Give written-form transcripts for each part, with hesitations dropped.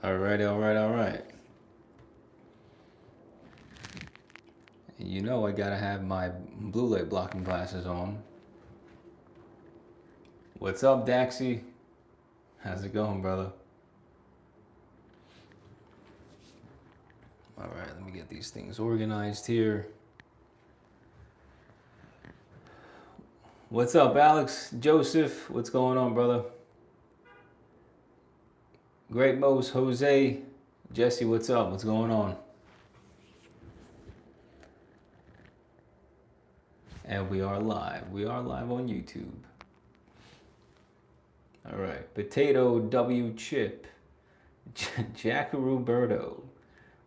All right, all right, all right. You know I gotta have my blue light blocking glasses on. What's up, Daxy? How's it going, brother? All right, let me get these things organized here. What's up, Alex? Joseph, what's going on, brother? Great Most, Jose, Jesse, what's up? What's going on? And we are live. We are live on YouTube. All right, Potato W Chip, Jack Roberto.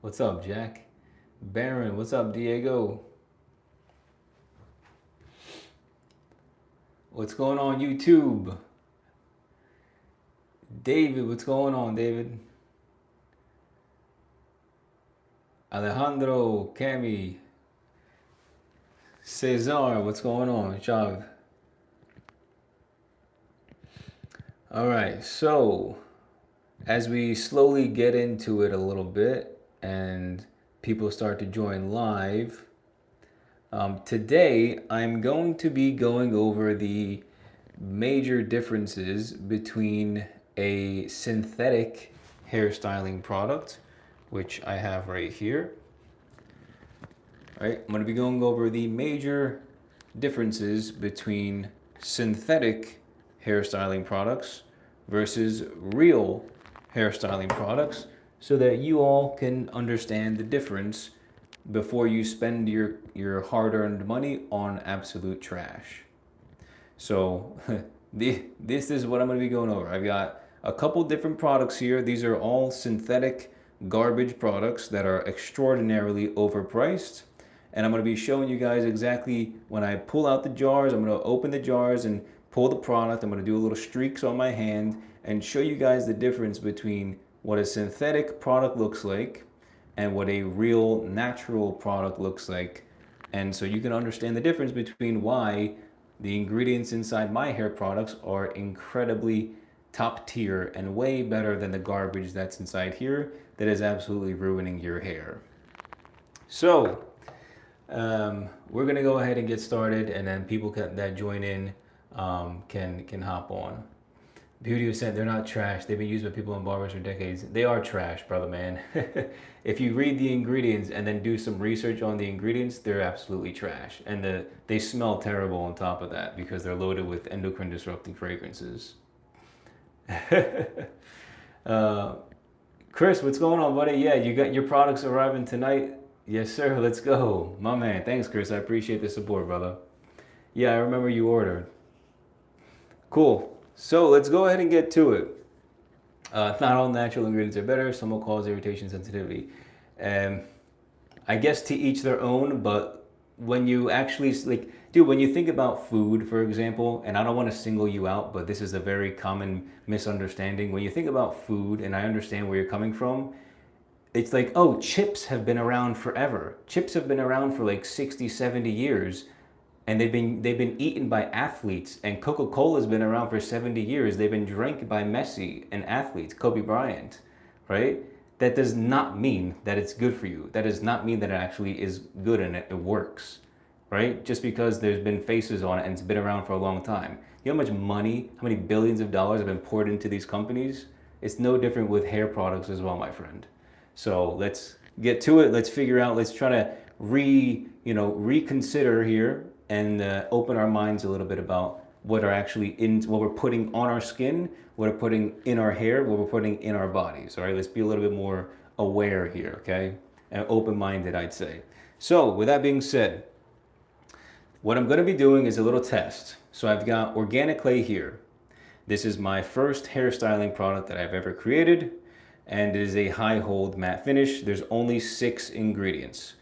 What's up, Jack? Baron, what's up, Diego? What's going on, YouTube? David, what's going on, David? Alejandro, Cami, Cesar, what's going on, Chav? All right, so as we slowly get into it a little bit and people start to join live, today I'm going to be going over the major differences between a synthetic hairstyling product, which I have right here. All right, I'm going to be going over the major differences between synthetic hairstyling products versus real hairstyling products so that you all can understand the difference before you spend your hard-earned money on absolute trash. So this is what I'm going to be going over. I've got a couple different products here. These are all synthetic garbage products that are extraordinarily overpriced. And I'm going to be showing you guys exactly when I pull out the jars, I'm going to open the jars and pull the product. I'm going to do a little streaks on my hand and show you guys the difference between what a synthetic product looks like and what a real natural product looks like. And so you can understand the difference between why the ingredients inside my hair products are incredibly top tier and way better than the garbage that's inside here that is absolutely ruining your hair. So we're gonna go ahead and get started, and then people that join in can hop on. Beauty of Scent, they're not trash. They've been used by people in barbers for decades. They are trash, brother man. If you read the ingredients and then do some research on the ingredients, they're absolutely trash. And they smell terrible on top of that because they're loaded with endocrine disrupting fragrances. Chris, what's going on, buddy? Yeah, you got your products arriving tonight. Yes, sir. Let's go. My man. Thanks, Chris. I appreciate the support, brother. Yeah, I remember you ordered. Cool. So let's go ahead and get to it. Not all natural ingredients are better. Some will cause irritation sensitivity. I guess to each their own, but when you actually, like, dude, when you think about food, for example, and I don't want to single you out, but this is a very common misunderstanding. When you think about food, and I understand where you're coming from, it's like, oh, chips have been around forever. Chips have been around for like 60, 70 years. And they've been eaten by athletes, and Coca-Cola's been around for 70 years. They've been drank by Messi and athletes, Kobe Bryant, right? That does not mean that it's good for you. That does not mean that it actually is good and it works, right? Just because there's been faces on it and it's been around for a long time. You know how much money, how many billions of dollars have been poured into these companies? It's no different with hair products as well, my friend. So let's get to it. Let's figure out, let's try to reconsider here and open our minds a little bit about what are actually what we're putting on our skin, what we're putting in our hair, what we're putting in our bodies. All right, let's be a little bit more aware here, okay? And open-minded, I'd say. So with that being said, what I'm going to be doing is a little test. So I've got organic clay here. This is my first hairstyling product that I've ever created, and it is a high hold matte finish. There's only 6 ingredients: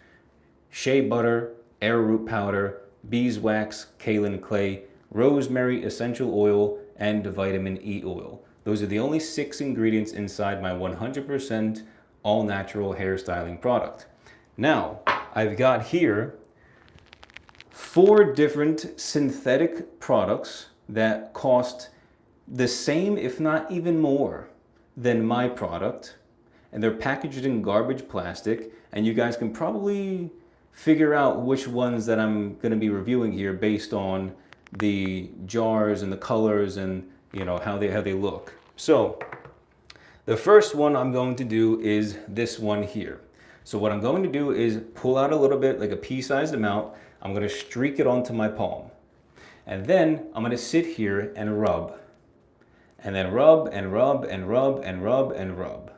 shea butter, arrowroot powder, beeswax, kaolin clay, rosemary essential oil, and vitamin E oil. Those are the only 6 ingredients inside my 100% all natural hairstyling product. Now, I've got here 4 different synthetic products that cost the same, if not even more, than my product. and they're packaged in garbage plastic, and you guys can probably figure out which ones that I'm going to be reviewing here based on the jars and the colors and how they look. So the first one I'm going to do is this one here. So what I'm going to do is pull out a little bit, like a pea-sized amount. I'm going to streak it onto my palm. And then I'm going to sit here and rub. And then rub and rub and rub and rub and rub,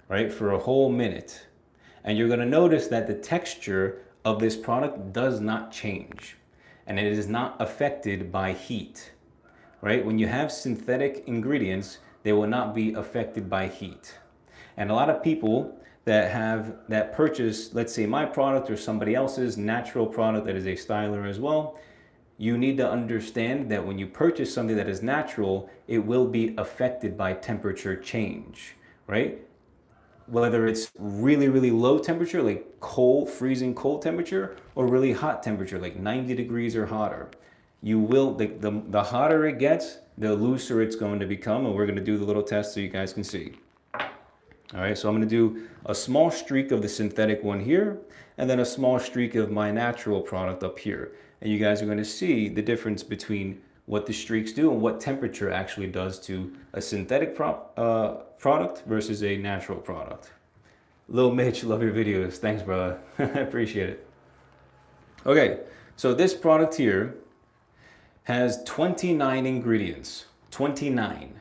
right, for a whole minute. And you're going to notice that the texture of this product does not change. And it is not affected by heat, right? When you have synthetic ingredients, they will not be affected by heat. And a lot of people that purchase, let's say my product or somebody else's natural product that is a styler as well, you need to understand that when you purchase something that is natural, it will be affected by temperature change, right? Whether it's really, really low temperature, like cold, freezing cold temperature, or really hot temperature, like 90 degrees or hotter. You will, the hotter it gets, the looser it's going to become, and we're going to do the little test so you guys can see. All right, so I'm going to do a small streak of the synthetic one here, and then a small streak of my natural product up here. And you guys are going to see the difference between what the streaks do and what temperature actually does to a synthetic product versus a natural product. Lil Mitch, love your videos. Thanks, brother. I appreciate it. Okay, so this product here has 29 ingredients. 29.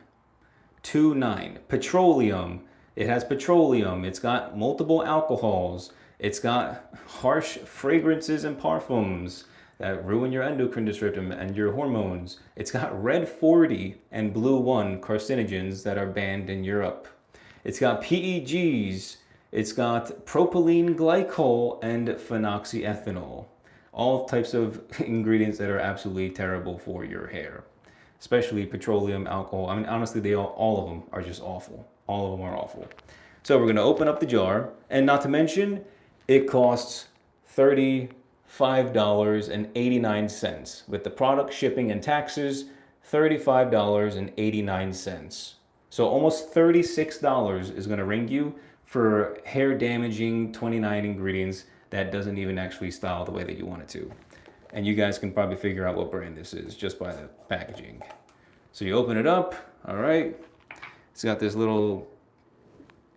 29. Petroleum. It has petroleum. It's got multiple alcohols. It's got harsh fragrances and parfums that ruin your endocrine system and your hormones. It's got red 40 and blue 1 carcinogens that are banned in Europe. It's got PEGs. It's got propylene glycol and phenoxyethanol. All types of ingredients that are absolutely terrible for your hair, especially petroleum, alcohol. I mean, honestly, all of them are just awful. All of them are awful. So we're going to open up the jar, and not to mention, it costs $35.89 with the product, shipping, and taxes. $35.89. So almost $36 is going to ring you for hair damaging 29 ingredients that doesn't even actually style the way that you want it to. And you guys can probably figure out what brand this is just by the packaging. So you open it up, all right. It's got this little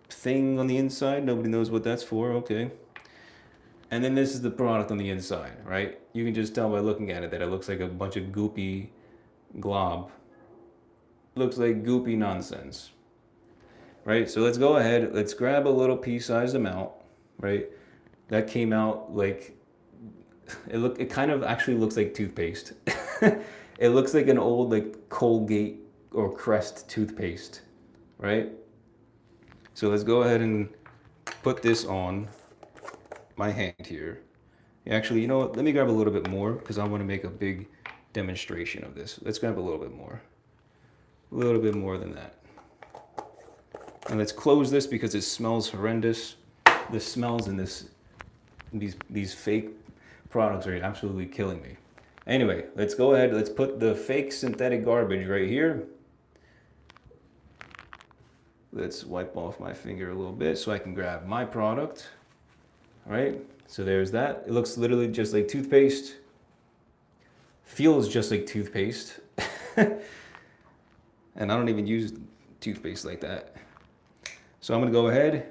thing on the inside. Nobody knows what that's for, okay. And then this is the product on the inside, right? You can just tell by looking at it that it looks like a bunch of goopy glob. Looks like goopy nonsense, right? So let's go ahead, let's grab a little pea-sized amount, right? That came out like, it kind of actually looks like toothpaste. It looks like an old like Colgate or Crest toothpaste, right? So let's go ahead and put this on my hand here. Actually, you know what? Let me grab a little bit more because I want to make a big demonstration of this. Let's grab a little bit more. A little bit more than that. And let's close this because it smells horrendous. The smells in these fake products are absolutely killing me. Anyway, let's go ahead. Let's put the fake synthetic garbage right here. Let's wipe off my finger a little bit so I can grab my product. All right, so there's that. It looks literally just like toothpaste. Feels just like toothpaste. And I don't even use toothpaste like that. So I'm gonna go ahead,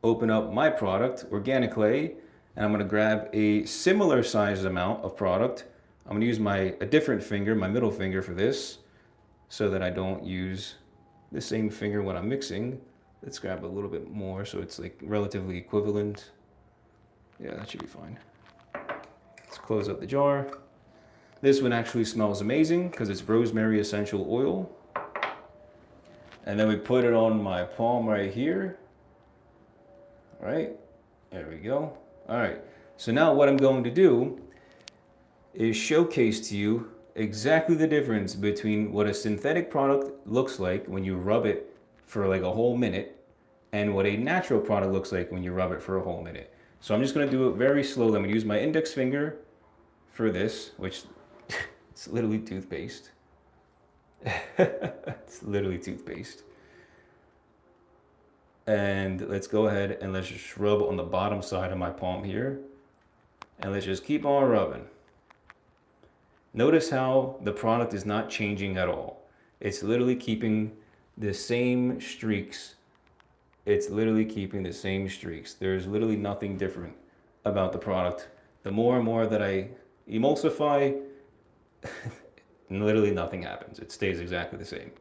open up my product, Organic Clay, and I'm gonna grab a similar sized amount of product. I'm gonna use a different finger, my middle finger for this, so that I don't use the same finger when I'm mixing. Let's grab a little bit more so it's like relatively equivalent. Yeah, that should be fine. Let's close up the jar. This one actually smells amazing because it's rosemary essential oil. And then we put it on my palm right here. All right, there we go. All right, so now what I'm going to do is showcase to you exactly the difference between what a synthetic product looks like when you rub it for like a whole minute and what a natural product looks like when you rub it for a whole minute. So I'm just gonna do it very slowly. I'm gonna use my index finger for this, which it's literally toothpaste. It's literally toothpaste. And let's go ahead and let's just rub on the bottom side of my palm here. And let's just keep on rubbing. Notice how the product is not changing at all. It's literally keeping the same streaks. It's literally keeping the same streaks. There's literally nothing different about the product. The more and more that I emulsify, literally nothing happens. It stays exactly the same,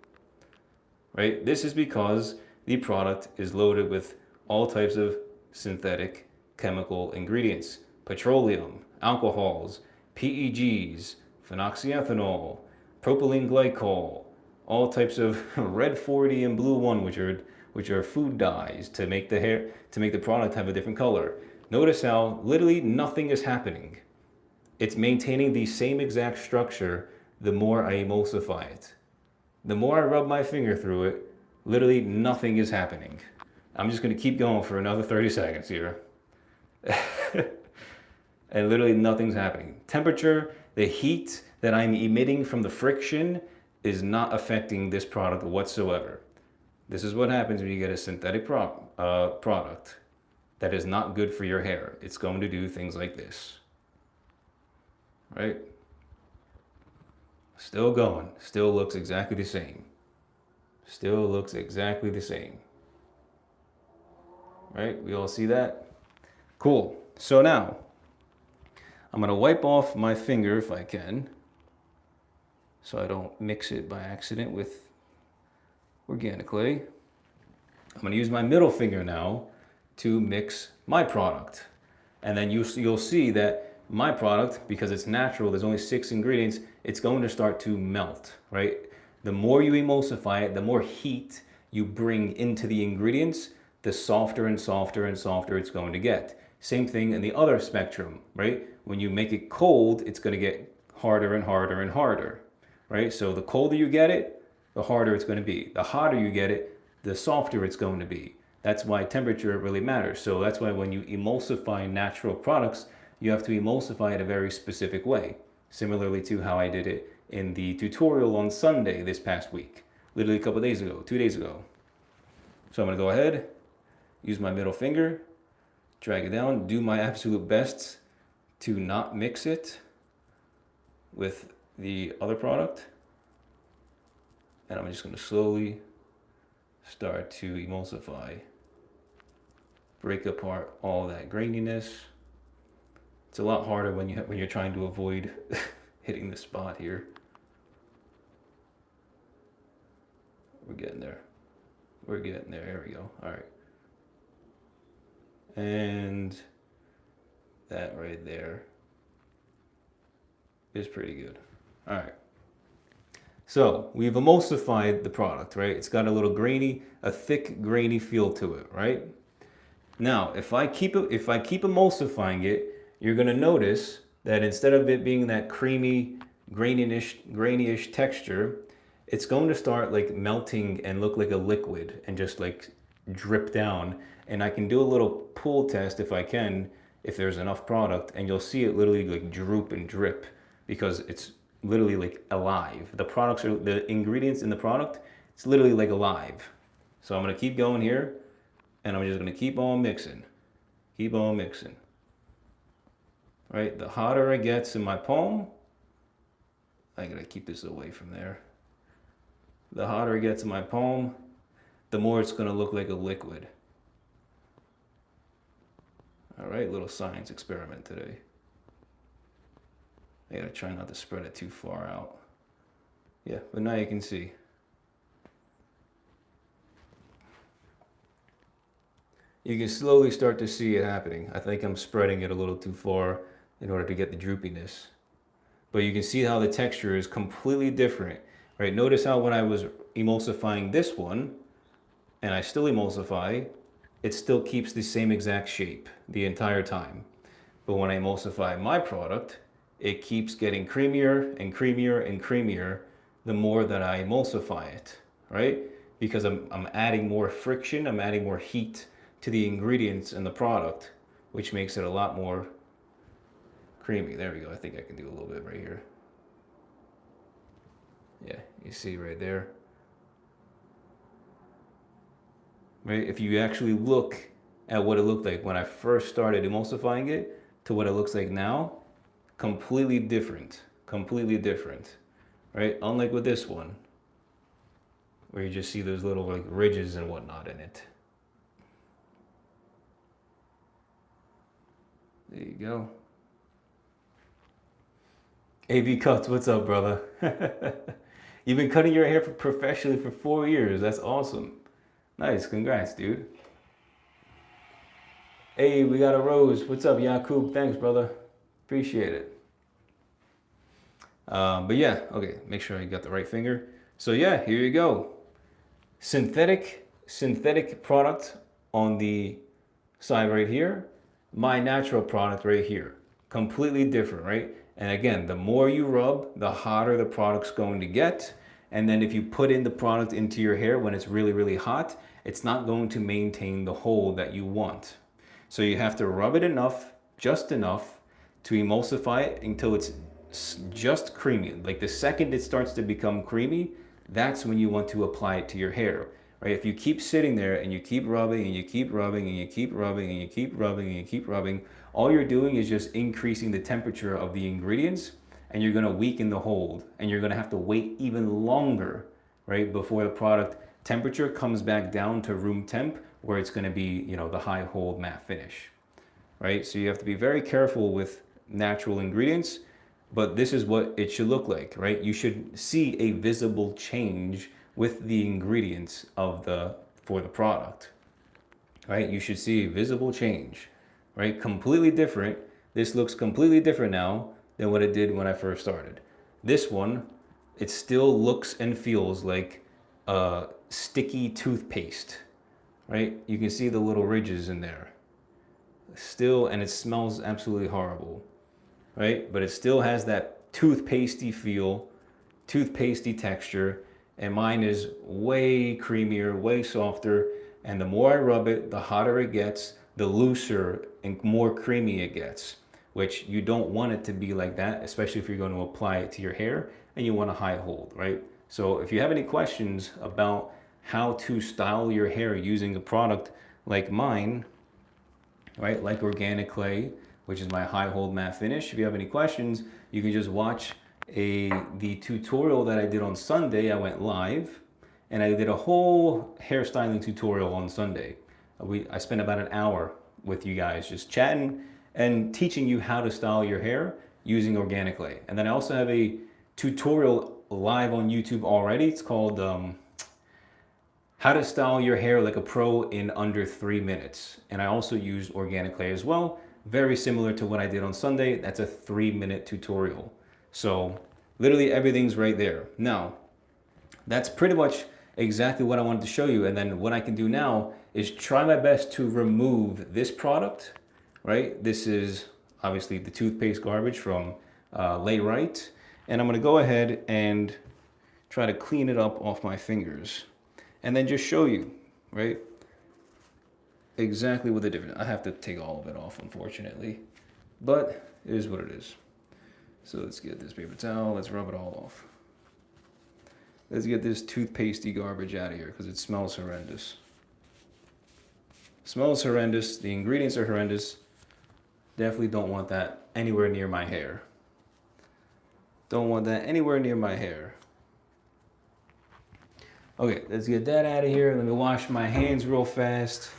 right? This is because the product is loaded with all types of synthetic chemical ingredients: petroleum, alcohols, PEGs, phenoxyethanol, propylene glycol, all types of red 40 and blue 1, which are food dyes to make the product have a different color. Notice how literally nothing is happening. It's maintaining the same exact structure the more I emulsify it. The more I rub my finger through it, literally nothing is happening. I'm just going to keep going for another 30 seconds here. And literally nothing's happening. Temperature, the heat that I'm emitting from the friction is not affecting this product whatsoever. This is what happens when you get a synthetic product that is not good for your hair. It's going to do things like this, right? Still going, still looks exactly the same. Still looks exactly the same. Right? We all see that? Cool. So now, I'm going to wipe off my finger if I can, so I don't mix it by accident with organic clay. I'm going to use my middle finger now to mix my product. And then you'll see that my product, because it's natural, there's only 6 ingredients, it's going to start to melt, right? The more you emulsify it, the more heat you bring into the ingredients, the softer and softer and softer it's going to get. Same thing in the other spectrum, right? When you make it cold, it's going to get harder and harder and harder, right? So the colder you get it, the harder it's going to be. The hotter you get it, the softer it's going to be. That's why temperature really matters. So that's why when you emulsify natural products, you have to emulsify it a very specific way. Similarly to how I did it in the tutorial on Sunday this past week. Literally a couple days ago, 2 days ago. So I'm going to go ahead, use my middle finger, drag it down, do my absolute best to not mix it with the other product. And I'm just going to slowly start to emulsify, break apart all that graininess. It's a lot harder when you're trying to avoid hitting the spot here. We're getting there. We're getting there. There we go. All right. And that right there is pretty good. All right. So we've emulsified the product, right? It's got a little grainy, a thick, grainy feel to it, right? Now, if I keep emulsifying it, you're gonna notice that instead of it being that creamy, grainy-ish texture, it's going to start like melting and look like a liquid and just like drip down. And I can do a little pull test if I can, if there's enough product, and you'll see it literally like droop and drip because it's literally like alive. The ingredients in the product, it's literally like alive. So I'm gonna keep going here, and I'm just gonna keep on mixing. Keep on mixing. Right, the hotter it gets in my palm, I gotta keep this away from there. The hotter it gets in my palm, the more it's gonna look like a liquid. All right, little science experiment today. I gotta try not to spread it too far out. Yeah, but now you can see. You can slowly start to see it happening. I think I'm spreading it a little too far in order to get the droopiness. But you can see how the texture is completely different, right? Notice how when I was emulsifying this one, and I still emulsify, it still keeps the same exact shape the entire time. But when I emulsify my product, it keeps getting creamier and creamier and creamier the more that I emulsify it, right? Because I'm adding more friction, I'm adding more heat to the ingredients in the product, which makes it a lot more creamy. There we go. I think I can do a little bit right here. Yeah, you see right there. right? If you actually look at what it looked like when I first started emulsifying it to what it looks like now, completely different, right? Unlike with this one, where you just see those little like ridges and whatnot in it. There you go. AV Cuts, what's up, brother? You've been cutting your hair professionally for 4 years. That's awesome. Nice, congrats, dude. Hey, we got a rose. What's up, Yakub? Thanks, brother. Appreciate it. But yeah, okay, make sure I got the right finger. So yeah, here you go. Synthetic product on the side right here. My natural product right here. Completely different, right? And again, the more you rub, the hotter the product's going to get. And then if you put in the product into your hair when it's really, really hot, it's not going to maintain the hold that you want. So you have to rub it enough, just enough, to emulsify it until it's just creamy. Like the second it starts to become creamy, that's when you want to apply it to your hair. Right? If you keep sitting there and you keep rubbing and you keep rubbing and you keep rubbing and you keep rubbing and you keep rubbing, all you're doing is just increasing the temperature of the ingredients, and you're going to weaken the hold, and you're going to have to wait even longer, right, before the product temperature comes back down to room temp, where it's going to be, you know, the high hold matte finish, right? So you have to be very careful with natural ingredients, but this is what it should look like, right? You should see a visible change with the ingredients for the product, right? You should see a visible change, right? Completely different. This looks completely different now than what it did when I first started. This one, it still looks and feels like a sticky toothpaste, right? You can see the little ridges in there. Still, and it smells absolutely horrible, right? But it still has that toothpastey feel, toothpastey texture, and mine is way creamier, way softer, and the more I rub it, the hotter it gets, the looser and more creamy it gets, which you don't want it to be like that, especially if you're going to apply it to your hair and you want a high hold, right? So if you have any questions about how to style your hair using a product like mine, right, like organic clay, which is my high hold matte finish, if you have any questions, you can just watch the tutorial that I did on Sunday. I went live and I did a whole hairstyling tutorial on Sunday. I spent about an hour with you guys just chatting and teaching you how to style your hair using organic clay. And then I also have a tutorial live on YouTube already. It's called How to Style Your Hair Like a Pro in Under 3 Minutes. And I also used organic clay as well. Very similar to what I did on Sunday. That's a 3-minute tutorial. So literally everything's right there. Now, that's pretty much exactly what I wanted to show you. And then what I can do now is try my best to remove this product, right? This is obviously the toothpaste garbage from Lay Right. And I'm gonna go ahead and try to clean it up off my fingers and then just show you, right? Exactly what the difference. I have to take all of it off, unfortunately, but it is what it is. So let's get this paper towel, let's rub it all off. Let's get this toothpastey garbage out of here because it smells horrendous. Smells horrendous, the ingredients are horrendous. Definitely don't want that anywhere near my hair. Don't want that anywhere near my hair. Okay, let's get that out of here. Let me wash my hands real fast.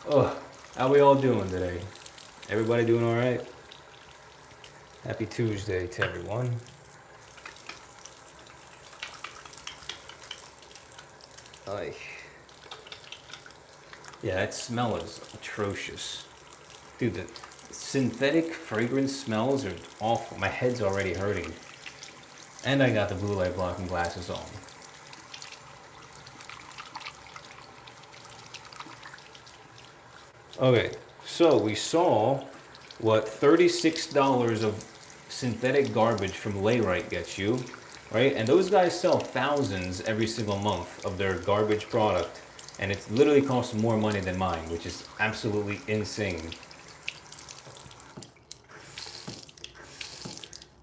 Oh, how we all doing today? Everybody doing all right? Happy Tuesday to everyone. Ay. Yeah, that smell is atrocious. Dude, the synthetic fragrance smells are awful. My head's already hurting. And I got the blue light blocking glasses on. Okay, so we saw what $36 of synthetic garbage from Lay Right gets you, right? And those guys sell thousands every single month of their garbage product, and it literally costs more money than mine, which is absolutely insane.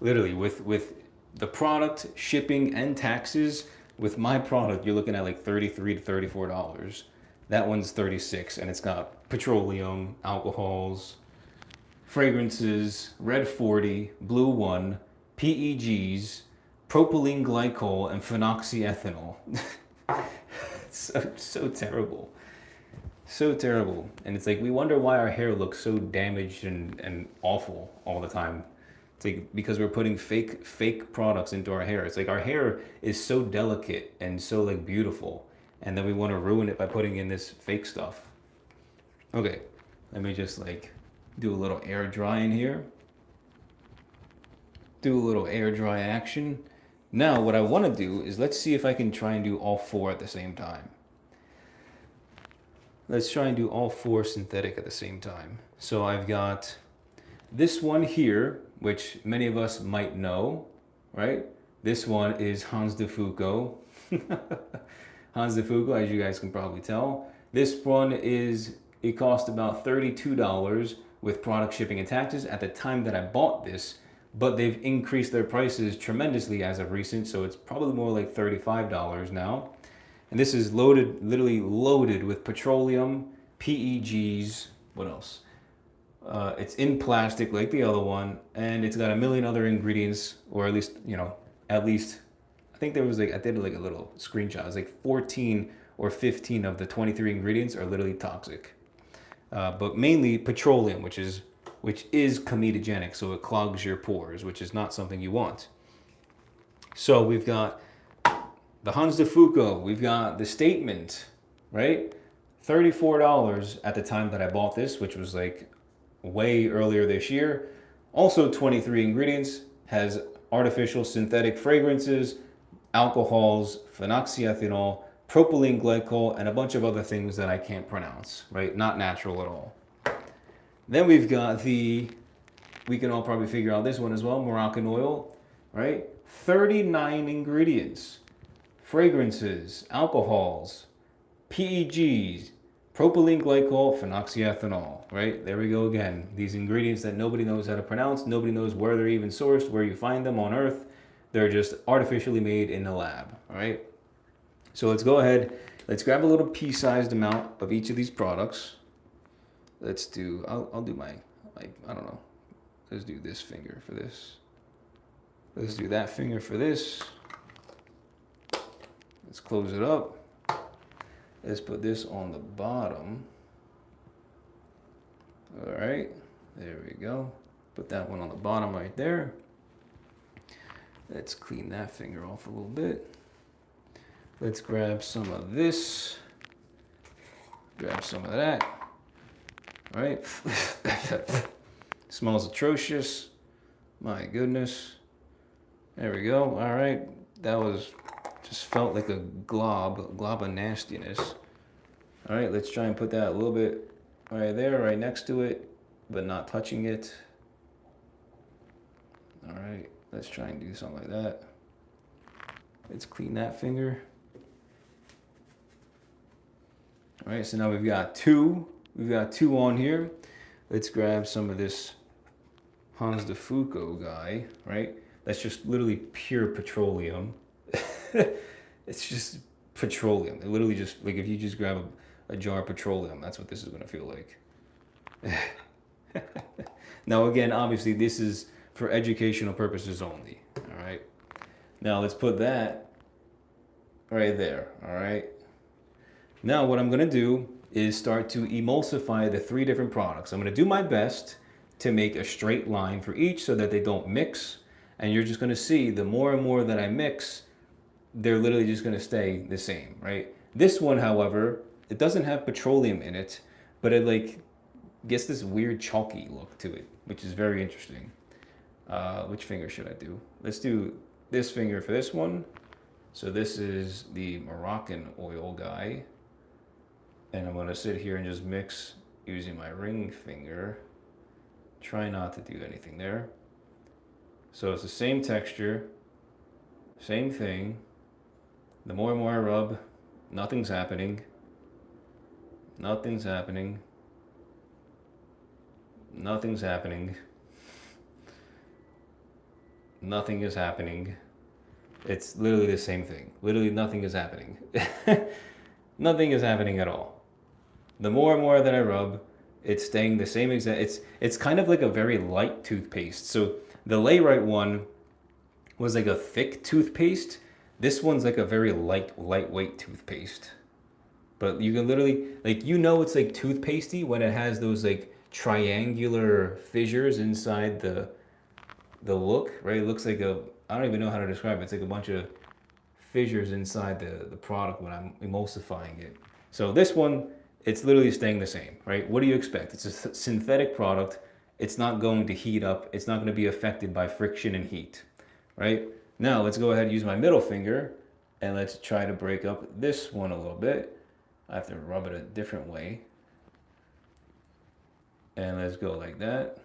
Literally, with the product, shipping, and taxes, With my product, you're looking at like $33 to $34. That one's 36, and it's got petroleum, alcohols, fragrances, red 40, blue 1, PEGs, propylene glycol, and phenoxyethanol. It's so terrible. So terrible. And it's like, we wonder why our hair looks so damaged and awful all the time. It's like, because we're putting fake products into our hair. It's like our hair is so delicate and so like beautiful, and then we want to ruin it by putting in this fake stuff. Okay, let me just like do a little air dry in here. Do a little air dry action. Now what I want to do is, let's see if I can try and do all 4 at the same time. Let's try and do all 4 synthetic at the same time. So I've got this one here, which many of us might know, right? This one is Hans de Foucault. Hans de Foucault, as you guys can probably tell. This one it cost about $32 with product shipping and taxes at the time that I bought this, but they've increased their prices tremendously as of recent, so it's probably more like $35 now. And this is loaded, literally loaded with petroleum, PEGs, what else? It's in plastic like the other one, and it's got a million other ingredients, or at least, I think there was like, I did like a little screenshot. It was like 14 or 15 of the 23 ingredients are literally toxic. But mainly petroleum, which is comedogenic, so it clogs your pores, which is not something you want. So we've got the Hans de Foucault, we've got the Statement, right? $34 at the time that I bought this, which was like way earlier this year. Also 23 ingredients, has artificial synthetic fragrances, alcohols, phenoxyethanol, propylene glycol, and a bunch of other things that I can't pronounce, right? Not natural at all. Then we've got we can all probably figure out this one as well, Moroccan oil, right? 39 ingredients, fragrances, alcohols, PEGs, propylene glycol, phenoxyethanol, right? There we go again. These ingredients that nobody knows how to pronounce, nobody knows where they're even sourced, where you find them on Earth. They're just artificially made in the lab, all right? So let's go ahead, let's grab a little pea-sized amount of each of these products. Let's do, I'll do my, I don't know. Let's do this finger for this. Let's do that finger for this. Let's close it up. Let's put this on the bottom. All right, there we go. Put that one on the bottom right there. Let's clean that finger off a little bit. Let's grab some of this. Grab some of that. All right. Smells atrocious. My goodness. There we go. All right. That was, just felt like a glob of nastiness. All right, let's try and put that a little bit right there, right next to it, but not touching it. All right, let's try and do something like that. Let's clean that finger. All right, so now we've got two. We've got 2 on here. Let's grab some of this Hans de Foucault guy, right? That's just literally pure petroleum. It's just petroleum. It literally just, like, if you just grab a jar of petroleum, that's what this is gonna feel like. Now again, obviously this is for educational purposes only, all right? Now let's put that right there, all right? Now what I'm gonna do is start to emulsify the 3 different products. I'm gonna do my best to make a straight line for each so that they don't mix, and you're just gonna see the more and more that I mix, they're literally just gonna stay the same, right? This one, however, it doesn't have petroleum in it, but it like gets this weird chalky look to it, which is very interesting. Which finger should I do? Let's do this finger for this one. So this is the Moroccan oil guy. And I'm gonna sit here and just mix using my ring finger. Try not to do anything there. So it's the same texture, same thing. The more and more I rub, nothing's happening. Nothing's happening. Nothing's happening. Nothing is happening. It's literally the same thing. Literally nothing is happening. Nothing is happening at all. The more and more that I rub, it's staying the same exact. It's kind of like a very light toothpaste. So the Layrite one was like a thick toothpaste. This one's like a very lightweight toothpaste. But you can literally, like, it's like toothpastey when it has those like triangular fissures inside the look, right? It looks like I don't even know how to describe it. It's like a bunch of fissures inside the product when I'm emulsifying it. So this one, it's literally staying the same, right? What do you expect? It's a synthetic product. It's not going to heat up. It's not going to be affected by friction and heat, right? Now let's go ahead and use my middle finger and let's try to break up this one a little bit. I have to rub it a different way. And let's go like that.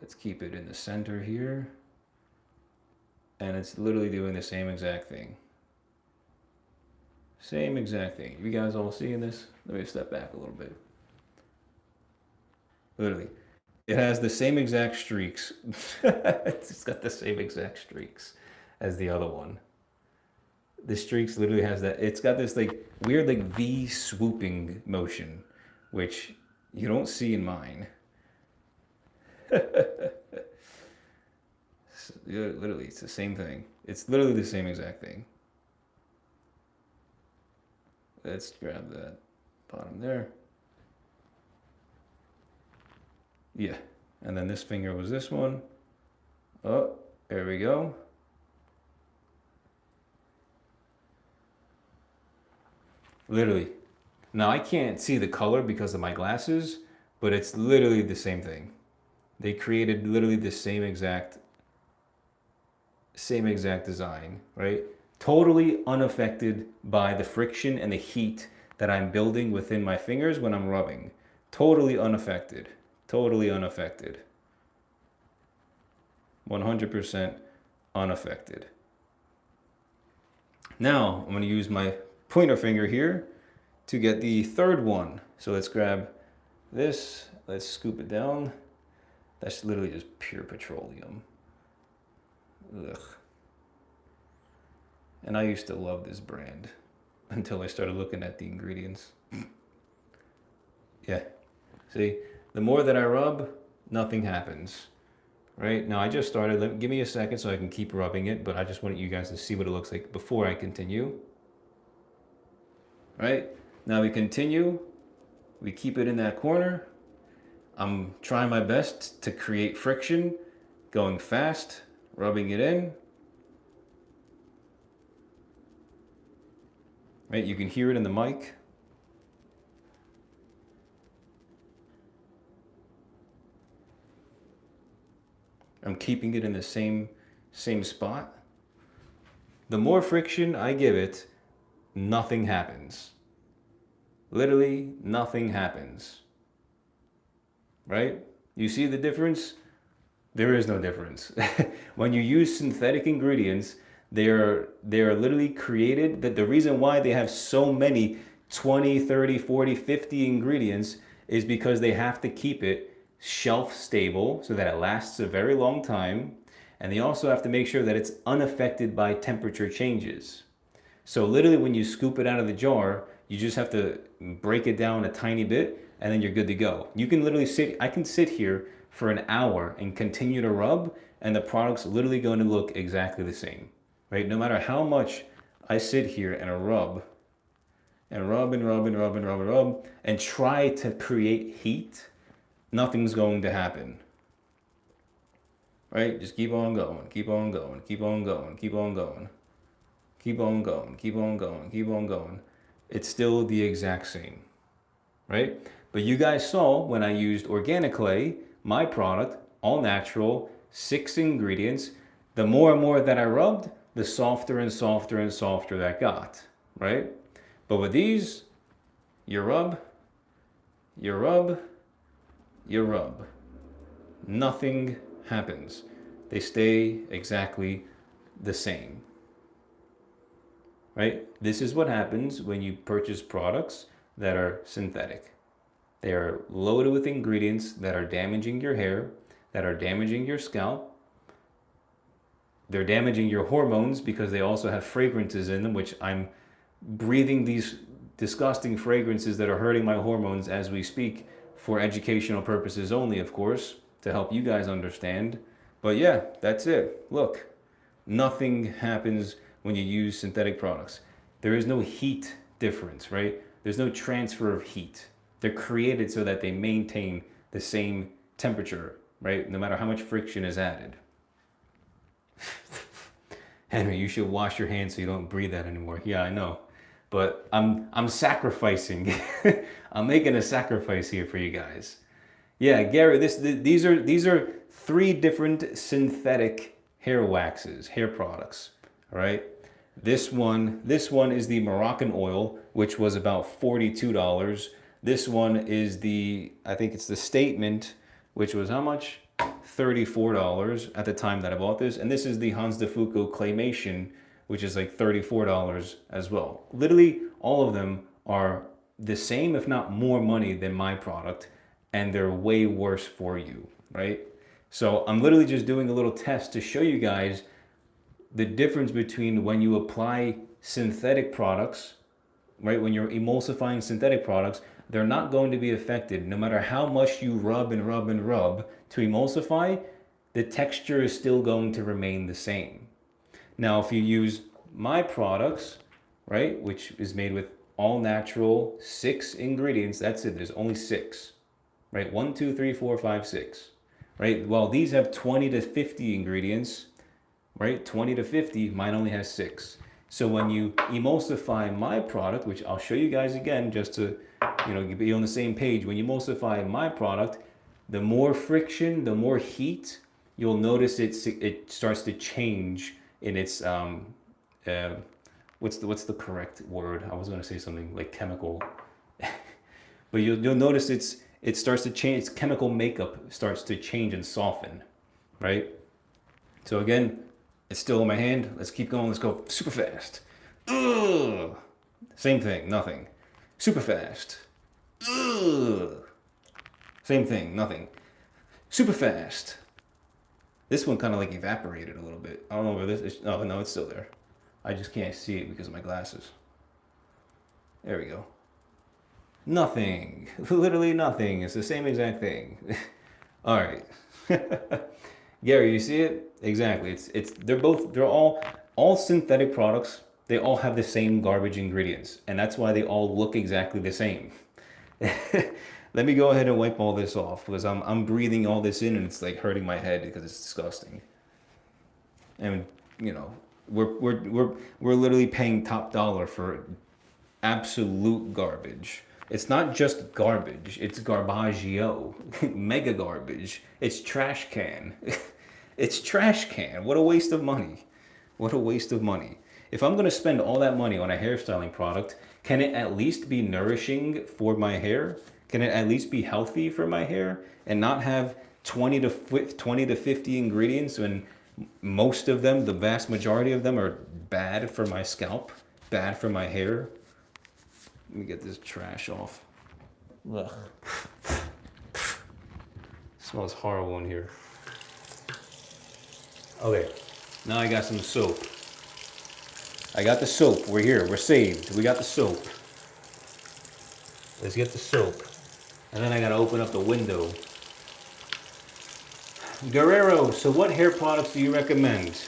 Let's keep it in the center here. And it's literally doing the same exact thing. Same exact thing. You guys all seeing this? Let me step back a little bit. Literally. It has the same exact streaks. It's got the same exact streaks as the other one. The streaks literally has that. It's got this like weird like V swooping motion, which you don't see in mine. Literally, it's the same thing. It's literally the same exact thing. Let's grab that bottom there. Yeah, and then this finger was this one. Oh, there we go. Literally. Now I can't see the color because of my glasses, but it's literally the same thing. They created literally the same exact design, right? Totally unaffected by the friction and the heat that I'm building within my fingers when I'm rubbing. Totally unaffected. Totally unaffected. 100% unaffected. Now I'm going to use my pointer finger here to get the third one. So let's grab this. Let's scoop it down. That's literally just pure petroleum. Ugh. And I used to love this brand until I started looking at the ingredients. Yeah. See, the more that I rub, nothing happens. Right? Now I just started. Give me a second so I can keep rubbing it, but I just wanted you guys to see what it looks like before I continue. Right? Now we continue. We keep it in that corner. I'm trying my best to create friction, going fast, rubbing it in. Right? You can hear it in the mic. I'm keeping it in the same spot. The more friction I give it, nothing happens. Literally nothing happens. Right? You see the difference? There is no difference. When you use synthetic ingredients, they are literally created, that the reason why they have so many 20, 30, 40, 50 ingredients is because they have to keep it shelf stable so that it lasts a very long time. And they also have to make sure that it's unaffected by temperature changes. So literally when you scoop it out of the jar, you just have to break it down a tiny bit and then you're good to go. You can literally I can sit here for an hour and continue to rub and the product's literally going to look exactly the same, right? No matter how much I sit here and rub and rub and rub and rub and rub and rub and try to create heat, nothing's going to happen. Right? Just keep on going, keep on going, keep on going, keep on going. Keep on going, keep on going, keep on going. It's still the exact same, right? But you guys saw when I used organic clay, my product, all natural, 6 ingredients. The more and more that I rubbed, the softer and softer and softer that got, right? But with these, you rub, you rub, you rub. Nothing happens. They stay exactly the same. Right? This is what happens when you purchase products that are synthetic. They are loaded with ingredients that are damaging your hair, that are damaging your scalp. They're damaging your hormones because they also have fragrances in them, which I'm breathing these disgusting fragrances that are hurting my hormones as we speak, for educational purposes only, of course, to help you guys understand. But yeah, that's it. Look, nothing happens when you use synthetic products. There is no heat difference, right? There's no transfer of heat. They're created so that they maintain the same temperature, right? No matter how much friction is added. Henry, you should wash your hands so you don't breathe that anymore. Yeah, I know. But I'm sacrificing. I'm making a sacrifice here for you guys. Yeah, Gary, these are 3 different synthetic hair waxes, hair products. All right. This one is the Moroccan oil, which was about $42. This one is I think it's the Statement, which was how much? $34 at the time that I bought this. And this is the Hans de Foucault Claymation, which is like $34 as well. Literally, all of them are the same, if not more money than my product, and they're way worse for you, right? So I'm literally just doing a little test to show you guys the difference between when you apply synthetic products, right? When you're emulsifying synthetic products, they're not going to be affected. No matter how much you rub and rub and rub to emulsify, the texture is still going to remain the same. Now, if you use my products, right, which is made with all natural 6 ingredients, that's it, there's only 6, right? 1, 2, 3, 4, 5, 6, right? While these have 20 to 50 ingredients, right? 20 to 50, mine only has 6. So when you emulsify my product, which I'll show you guys again just to, be on the same page. When you emulsify my product, the more friction, the more heat, you'll notice it starts to change in its what's the correct word? I was going to say something like chemical, but you'll notice it starts to change. Its chemical makeup starts to change and soften, right? So again, it's still in my hand. Let's keep going. Let's go super fast. Ugh. Same thing, nothing. Super fast. Ugh. Same thing, nothing. Super fast. This one kind of like evaporated a little bit. I don't know where this is. Oh, no, it's still there. I just can't see it because of my glasses. There we go. Nothing. Literally nothing. It's the same exact thing. All right. Gary, you see it? Exactly. They're all synthetic products. They all have the same garbage ingredients, and that's why they all look exactly the same. Let me go ahead and wipe all this off because I'm breathing all this in and it's like hurting my head because it's disgusting. And we're literally paying top dollar for absolute garbage. It's not just garbage, it's garbaggio, mega garbage. It's trash can. It's trash can. What a waste of money. What a waste of money. If I'm going to spend all that money on a hairstyling product, can it at least be nourishing for my hair? Can it at least be healthy for my hair and not have 20 to 50 ingredients when most of them, the vast majority of them, are bad for my scalp, bad for my hair? Let me get this trash off. Ugh. Smells horrible in here. Okay, now I got some soap. I got the soap. We're here. We're saved. We got the soap. Let's get the soap. And then I gotta open up the window. Guerrero, so what hair products do you recommend?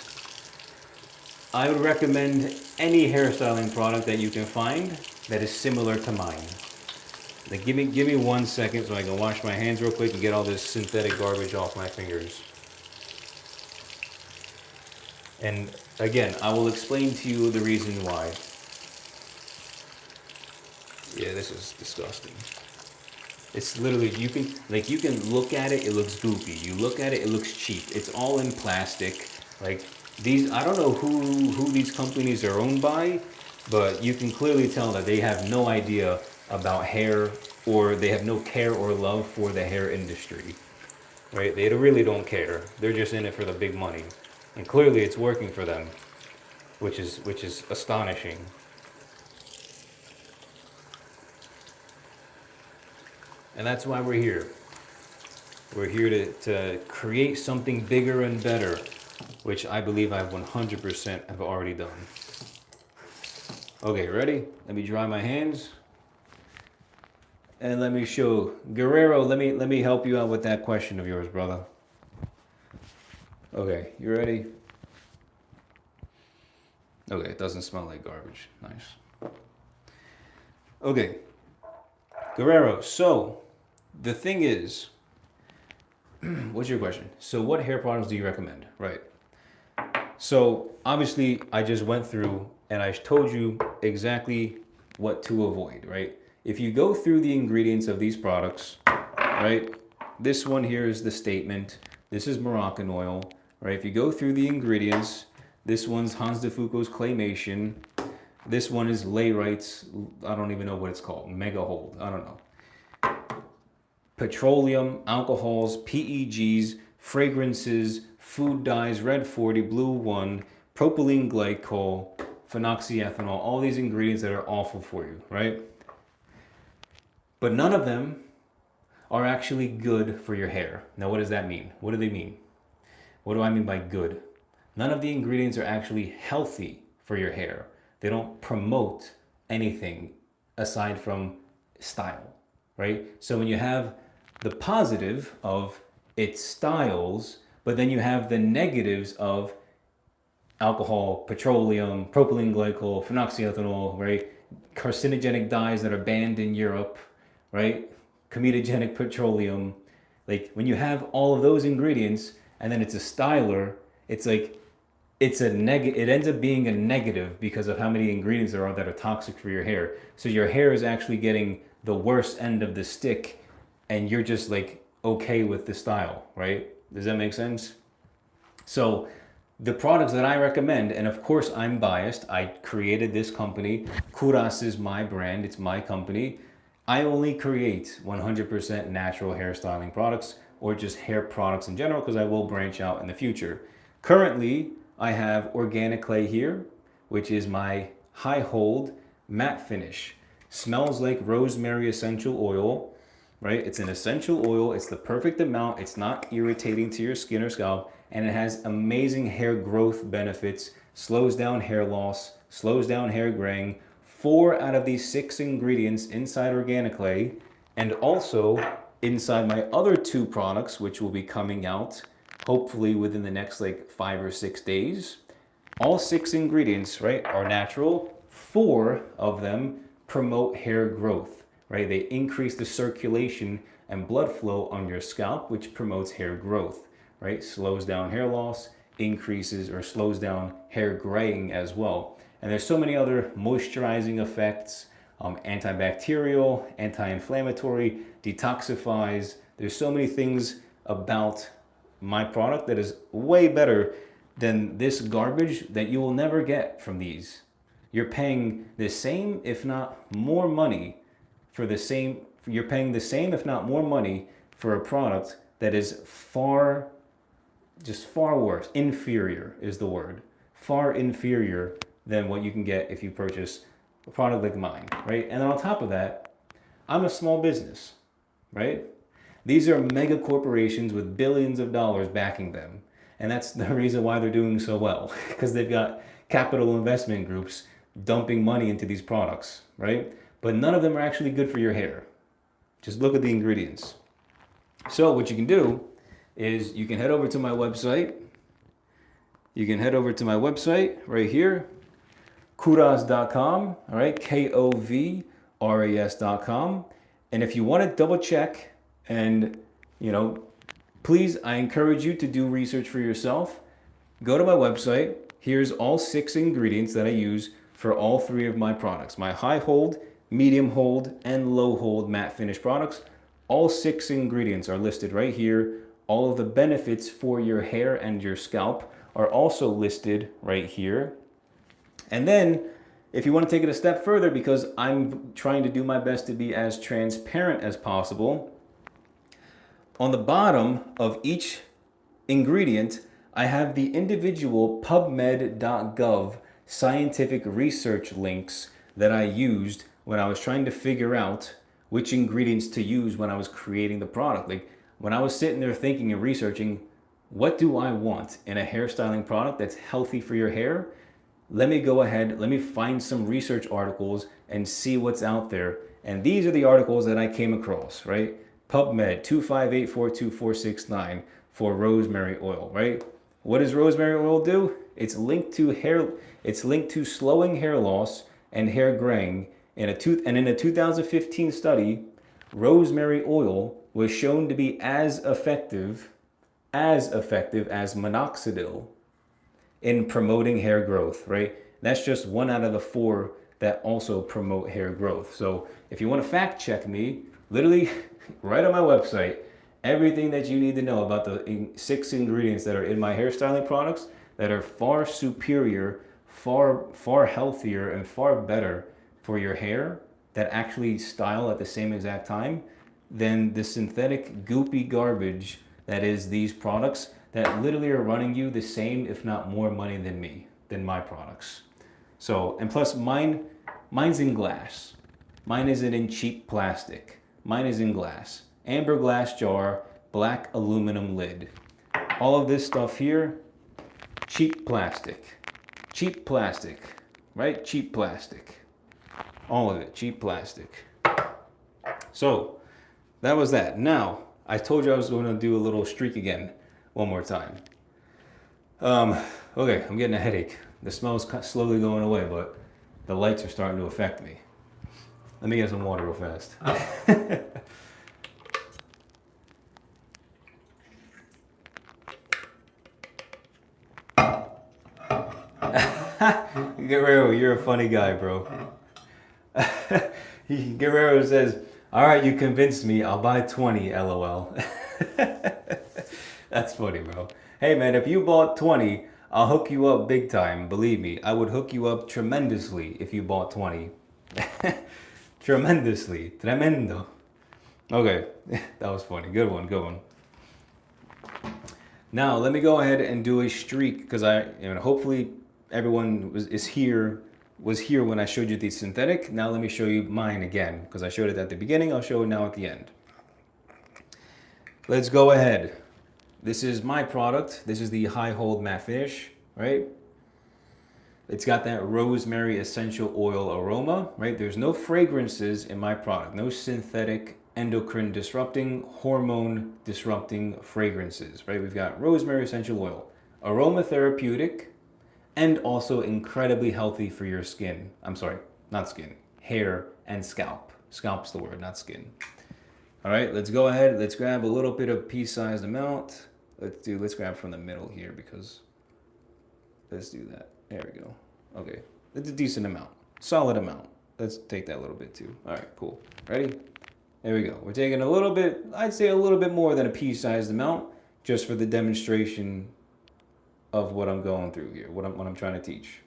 I would recommend any hairstyling product that you can find that is similar to mine. Like give me 1 second so I can wash my hands real quick and get all this synthetic garbage off my fingers. And again, I will explain to you the reason why. Yeah, this is disgusting. It's literally, you can look at it, it looks goopy. You look at it, it looks cheap. It's all in plastic. Like these, I don't know who these companies are owned by, but you can clearly tell that they have no idea about hair, or they have no care or love for the hair industry, right? They really don't care. They're just in it for the big money. And clearly it's working for them, which is astonishing. And that's why we're here. We're here to create something bigger and better. which I believe I 100% have already done. Okay, ready? Let me dry my hands. And let me show Guerrero, let me help you out with that question of yours, brother. Okay, you ready? Okay, it doesn't smell like garbage. Nice. Okay. Guerrero, so the thing is, what's your question? So what hair products do you recommend? Right. So obviously I just went through and I told you exactly what to avoid, right? If you go through the ingredients of these products, right? This one here is the statement. This is Moroccan oil, right? If you go through the ingredients, this one's Hans de Foucault's Claymation. This one is Layrite's, I don't even know what it's called, Mega Hold, I don't know. Petroleum, alcohols, PEGs, fragrances, food dyes, red 40, blue 1, propylene glycol, phenoxyethanol, all these ingredients that are awful for you, right? But none of them are actually good for your hair. Now, what does that mean? What do they mean? What do I mean by good? None of the ingredients are actually healthy for your hair. They don't promote anything aside from style, right? So when you have the positive of it styles, but then you have the negatives of alcohol, petroleum, propylene glycol, phenoxyethanol, right? Carcinogenic dyes that are banned in Europe, right? Comedogenic petroleum. Like when you have all of those ingredients and then it's a styler, it's like it ends up being a negative because of how many ingredients there are that are toxic for your hair. So your hair is actually getting the worst end of the stick and you're just like okay with the style, right? Does that make sense? So the products that I recommend, and of course I'm biased, I created this company. Kouras is my brand, it's my company. I only create 100% natural hairstyling products or just hair products in general because I will branch out in the future. Currently, I have organic clay here, which is my high hold matte finish. Smells like rosemary essential oil, right? It's an essential oil. It's the perfect amount. It's not irritating to your skin or scalp, and it has amazing hair growth benefits, slows down hair loss, slows down hair graying. 4 out of these 6 ingredients inside organic clay, and also inside my other 2 products, which will be coming out hopefully within the next like 5 or 6 days. All 6 ingredients, right, are natural. 4 of them promote hair growth, right? They increase the circulation and blood flow on your scalp, which promotes hair growth, right? Slows down hair loss, increases or slows down hair graying as well. And there's so many other moisturizing effects, antibacterial, anti-inflammatory, detoxifies. There's so many things about my product that is way better than this garbage that you will never get from these. You're paying the same, if not more money for the same, you're paying the same, if not more money for a product that is far worse. Inferior is the word. Far inferior than what you can get if you purchase a product like mine, right? And on top of that, I'm a small business, right? These are mega corporations with billions of dollars backing them. And that's the reason why they're doing so well, because they've got capital investment groups dumping money into these products, right? But none of them are actually good for your hair. Just look at the ingredients. So what you can do is you can head over to my website. You can head over to my website right here, KOVRAS.com, all right, KOVRAS.com. And if you want to double check and, please, I encourage you to do research for yourself. Go to my website. Here's all 6 ingredients that I use for all 3 of my products. My high hold, medium hold, and low hold matte finish products. All 6 ingredients are listed right here. All of the benefits for your hair and your scalp are also listed right here. And then if you want to take it a step further, because I'm trying to do my best to be as transparent as possible, on the bottom of each ingredient, I have the individual PubMed.gov scientific research links that I used when I was trying to figure out which ingredients to use when I was creating the product. Like when I was sitting there thinking and researching, what do I want in a hairstyling product that's healthy for your hair? Let me go ahead, let me find some research articles and see what's out there. And these are the articles that I came across, right? PubMed 2584249 for rosemary oil, right? What does rosemary oil do? It's linked to slowing hair loss and hair graying. In a 2015 study, rosemary oil was shown to be as effective as minoxidil in promoting hair growth, right? That's just one out of the 4 that also promote hair growth. So if you want to fact check me, literally right on my website, everything that you need to know about the 6 ingredients that are in my hairstyling products that are far superior, far healthier, and far better for your hair, that actually style at the same exact time, than the synthetic goopy garbage that is these products that literally are running you the same, if not more money than my products. So, and plus mine's in glass. Mine isn't in cheap plastic. Mine is in glass. Amber glass jar, black aluminum lid. All of this stuff here, cheap plastic. Cheap plastic, right? Cheap plastic. All of it, cheap plastic. So, that was that. Now, I told you I was going to do a little streak again, one more time. Okay, I'm getting a headache. The smell's slowly going away, but the lights are starting to affect me. Let me get some water real fast. Guerrero, you're a funny guy, bro. Guerrero says, all right, you convinced me. I'll buy 20, LOL. That's funny, bro. Hey, man, if you bought 20, I'll hook you up big time. Believe me, I would hook you up tremendously if you bought 20. Tremendously. Tremendo. Okay, that was funny. Good one, good one. Now, let me go ahead and do a streak, because hopefully everyone was here when I showed you the synthetic. Now let me show you mine again, because I showed it at the beginning. I'll show it now at the end. Let's go ahead. This is my product. This is the High Hold Matte Finish, right? It's got that rosemary essential oil aroma, right? There's no fragrances in my product. No synthetic endocrine disrupting, hormone disrupting fragrances, right? We've got rosemary essential oil, aromatherapeutic, and also incredibly healthy for your skin. I'm sorry, not skin, hair and scalp. Scalp's the word, not skin. All right, let's go ahead. Let's grab a little bit of pea-sized amount. Let's grab from the middle here, because let's do that. There we go. Okay, it's a decent amount, solid amount. Let's take that a little bit too. All right, cool. Ready? There we go. We're taking a little bit, I'd say a little bit more than a pea-sized amount, just for the demonstration of what I'm going through here, what I'm trying to teach.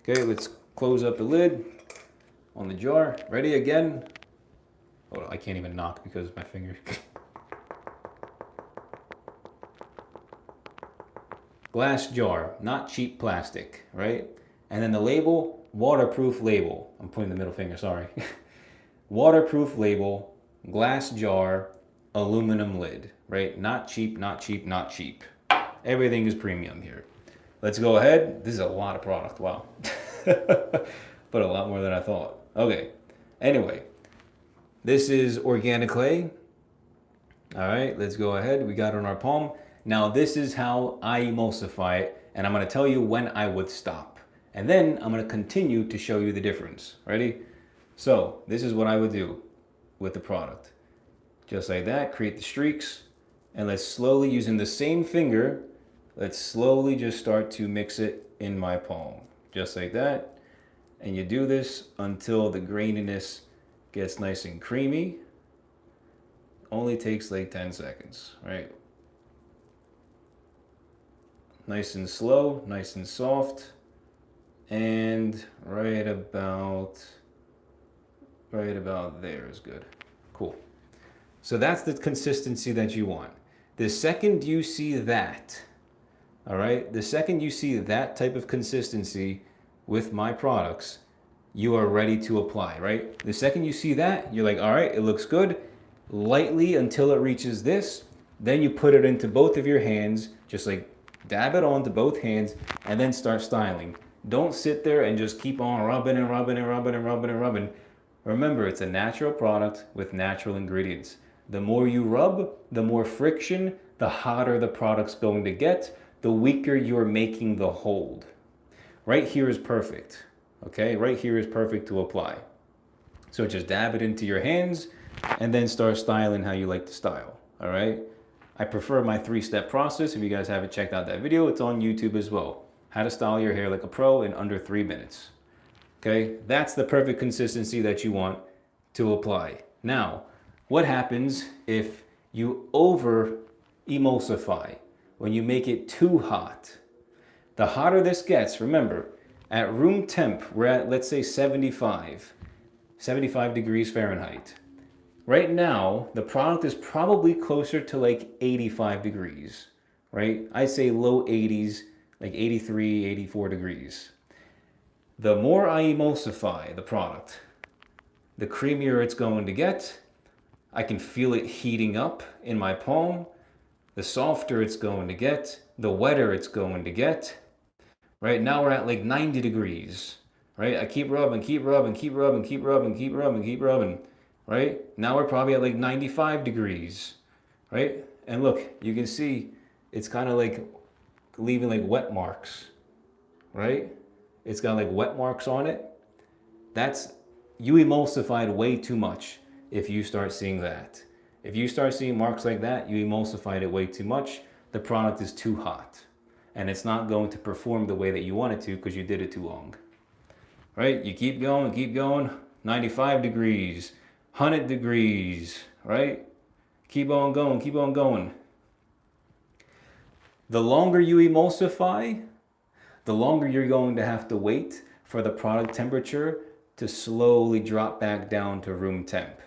Okay, let's close up the lid on the jar. Ready again? Oh, I can't even knock because my finger. Glass jar, not cheap plastic, right? And then the label, waterproof label. I'm pointing the middle finger, sorry. Waterproof label, glass jar, aluminum lid, right? Not cheap, not cheap, not cheap. Everything is premium here. Let's go ahead. This is a lot of product, wow. But a lot more than I thought. Okay, anyway, this is organic clay. All right, let's go ahead. We got it on our palm. Now this is how I emulsify it, and I'm gonna tell you when I would stop. And then I'm gonna continue to show you the difference. Ready? So this is what I would do with the product. Just like that, create the streaks, and let's slowly, using the same finger, let's slowly just start to mix it in my palm. Just like that. And you do this until the graininess gets nice and creamy. Only takes like 10 seconds, right? Nice and slow, nice and soft. And right about there is good. Cool. So that's the consistency that you want. The second you see that, all right, the second you see that type of consistency with my products, you are ready to apply, right? The second you see that, you're like, all right, it looks good. Lightly until it reaches this, Then you put it into both of your hands, just like dab it onto both hands, and then start styling. Don't sit there and just keep on rubbing and rubbing and rubbing and rubbing and rubbing. Remember, it's a natural product with natural ingredients. The more you rub, the more friction, the hotter the product's going to get, the weaker you're making the hold. Right here is perfect, okay? Right here is perfect to apply. So just dab it into your hands and then start styling how you like to style, all right? I prefer my 3-step process. If you guys haven't checked out that video, it's on YouTube as well. How to style your hair like a pro in under 3 minutes. Okay, that's the perfect consistency that you want to apply. Now, what happens if you over emulsify, when you make it too hot? The hotter this gets, remember, at room temp, we're at, let's say 75 degrees Fahrenheit. Right now, the product is probably closer to like 85 degrees, right? I'd say low 80s, like 83, 84 degrees. The more I emulsify the product, the creamier it's going to get. I can feel it heating up in my palm. The softer it's going to get, the wetter it's going to get. Right now we're at like 90 degrees, right? I keep rubbing, keep rubbing, keep rubbing, keep rubbing, keep rubbing, keep rubbing, right? Now we're probably at like 95 degrees, right? And look, you can see it's kind of like leaving like wet marks, right? It's got like wet marks on it. That's, you emulsified way too much if you start seeing that. If you start seeing marks like that, you emulsified it way too much. The product is too hot and it's not going to perform the way that you want it to because you did it too long, right? You keep going, 95 degrees, 100 degrees, right? Keep on going, keep on going. The longer you emulsify, the longer you're going to have to wait for the product temperature to slowly drop back down to room temp,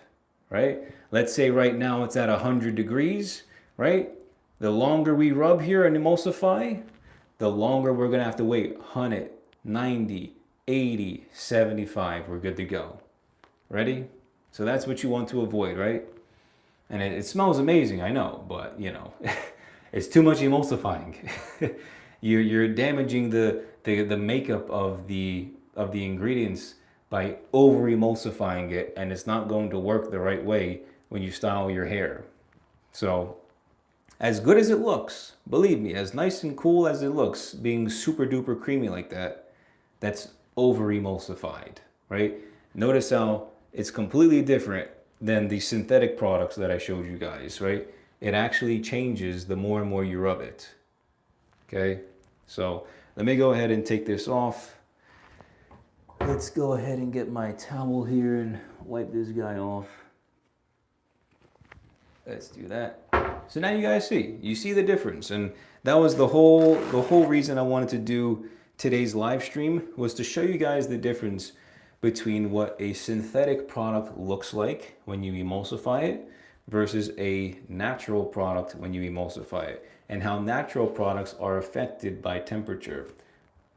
right? Let's say right now it's at 100 degrees, right? The longer we rub here and emulsify, the longer we're gonna have to wait. 100, 90, 80, 75, we're good to go. Ready? So that's what you want to avoid, right? And it smells amazing, I know, but you know, it's too much emulsifying. You're damaging the makeup of the ingredients by over emulsifying it, and it's not going to work the right way when you style your hair. So as good as it looks, believe me, as nice and cool as it looks, being super duper creamy like that, that's over emulsified, right? Notice how it's completely different than the synthetic products that I showed you guys, right? It actually changes the more and more you rub it. Okay, so let me go ahead and take this off. Let's go ahead and get my towel here and wipe this guy off. Let's do that. So now you guys see, you see the difference. And that was the whole reason I wanted to do today's live stream, was to show you guys the difference between what a synthetic product looks like when you emulsify it versus a natural product when you emulsify it, and how natural products are affected by temperature,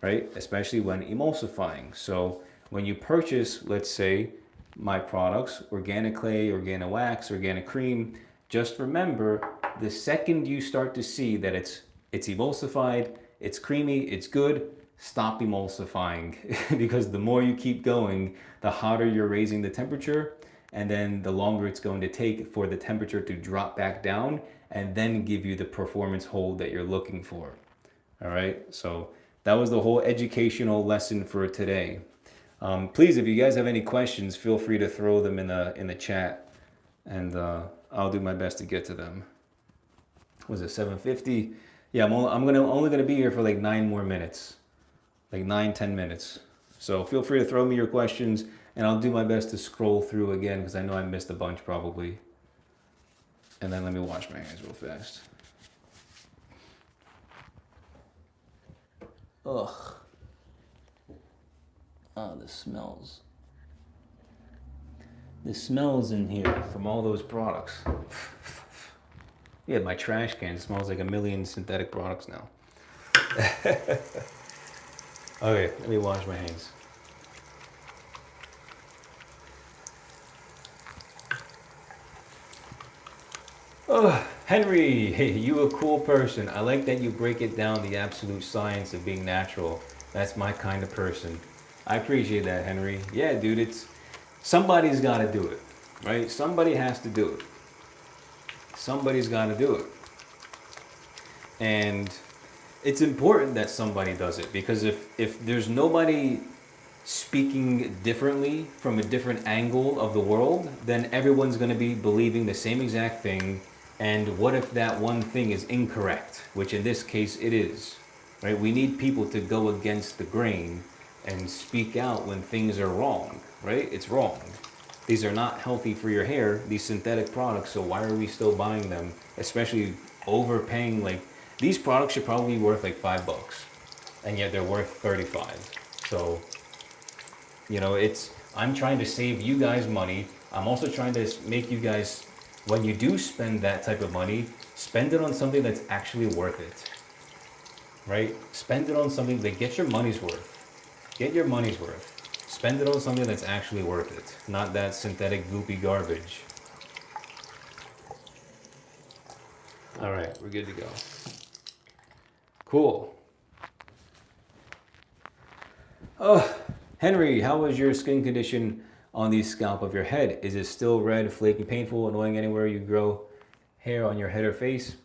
right? Especially when emulsifying. So when you purchase, let's say, my products, organic clay, organic wax, organic cream, just remember, the second you start to see that it's emulsified, it's creamy, it's good, stop emulsifying. Because the more you keep going, the hotter you're raising the temperature, and then the longer it's going to take for the temperature to drop back down and then give you the performance hold that you're looking for. All right, so that was the whole educational lesson for today. Please, if you guys have any questions, feel free to throw them in the chat, and I'll do my best to get to them. Was it 7:50? Yeah, I'm only gonna be here for like 9 more minutes, like 9-10 minutes. So feel free to throw me your questions, and I'll do my best to scroll through again because I know I missed a bunch probably. And then let me wash my hands real fast. Ugh. Oh, the smells. The smells in here from all those products. Yeah, my trash can smells like a million synthetic products now. Okay, let me wash my hands. Oh, Henry, hey, you a cool person. I like that you break it down the absolute science of being natural. That's my kind of person. I appreciate that, Henry. Yeah, dude, it's somebody's got to do it, right? Somebody has to do it. Somebody's got to do it. And it's important that somebody does it because if there's nobody speaking differently from a different angle of the world, then everyone's going to be believing the same exact thing. And what if that one thing is incorrect, which in this case it is, right? We need people to go against the grain and speak out when things are wrong, right? It's wrong. These are not healthy for your hair, these synthetic products, so why are we still buying them? Especially overpaying, like, these products should probably be worth like $5, and yet they're worth 35. So, you know, I'm trying to save you guys money. I'm also trying to make you guys, when you do spend that type of money, spend it on something that's actually worth it, right? Spend it on something that gets your money's worth. Get your money's worth. Spend it on something that's actually worth it, not that synthetic goopy garbage. All right, we're good to go. Cool. Oh, Henry, how was your skin condition on the scalp of your head? Is it still red, flaky, painful, annoying anywhere you grow hair on your head or face?